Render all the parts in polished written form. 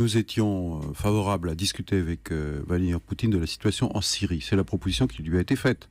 Nous étions favorables à discuter avec Vladimir Poutine de la situation en Syrie. C'est la proposition qui lui a été faite.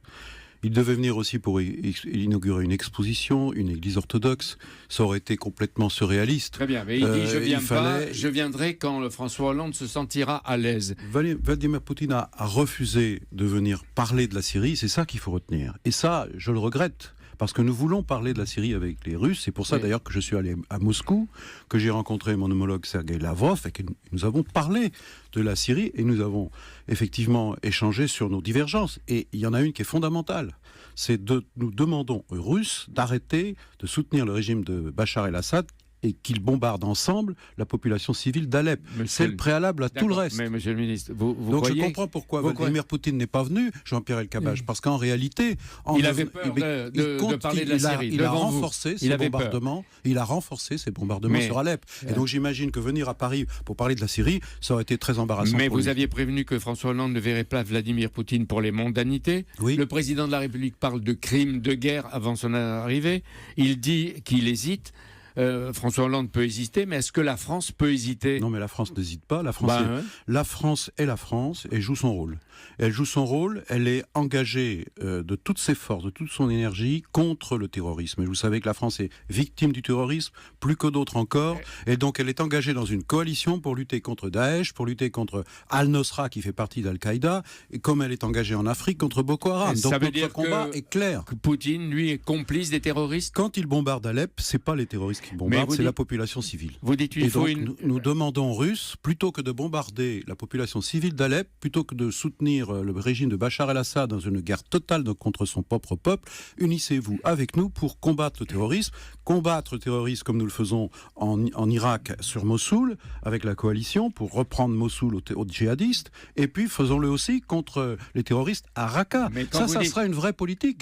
Il devait venir aussi pour inaugurer une exposition, une église orthodoxe. Ça aurait été complètement surréaliste. Très bien, mais il dit je viendrai quand François Hollande se sentira à l'aise. Vladimir Poutine a refusé de venir parler de la Syrie, c'est ça qu'il faut retenir. Et ça, je le regrette. Parce que nous voulons parler de la Syrie avec les Russes. C'est pour ça d'ailleurs que je suis allé à Moscou, que j'ai rencontré mon homologue Sergei Lavrov et que nous avons parlé de la Syrie et nous avons effectivement échangé sur nos divergences. Et il y en a une qui est fondamentale. Nous demandons aux Russes d'arrêter de soutenir le régime de Bachar el-Assad et qu'ils bombardent ensemble la population civile d'Alep. C'est le préalable à tout le reste. Mais monsieur le ministre, vous Donc croyez... je comprends pourquoi Vladimir Poutine n'est pas venu, Jean-Pierre Elkabbach, parce qu'en réalité... il avait peur de parler de la Syrie. Il a renforcé ses bombardements sur Alep. Et donc j'imagine que venir à Paris pour parler de la Syrie, ça aurait été très embarrassant. Mais vous aviez prévenu que François Hollande ne verrait pas Vladimir Poutine pour les mondanités. Oui. Le président de la République parle de crimes de guerre avant son arrivée. Il dit qu'il hésite. François Hollande peut hésiter, mais est-ce que la France peut hésiter ? Non, mais la France n'hésite pas. La France est la France et joue son rôle. Elle joue son rôle, elle est engagée de toutes ses forces, de toute son énergie contre le terrorisme. Et vous savez que la France est victime du terrorisme, plus que d'autres encore, et donc elle est engagée dans une coalition pour lutter contre Daesh, pour lutter contre Al-Nosra qui fait partie d'Al-Qaïda, et comme elle est engagée en Afrique contre Boko Haram. Donc notre combat est clair. Que Poutine, lui, est complice des terroristes ? Quand il bombarde Alep, c'est pas les terroristes qui bombardent, c'est la population civile. Vous dites nous demandons aux Russes, plutôt que de bombarder la population civile d'Alep, plutôt que de soutenir le régime de Bachar el-Assad dans une guerre totale contre son propre peuple, unissez-vous avec nous pour combattre le terrorisme comme nous le faisons en Irak sur Mossoul, avec la coalition, pour reprendre Mossoul aux djihadistes, et puis faisons-le aussi contre les terroristes à Raqqa. Ça sera une vraie politique.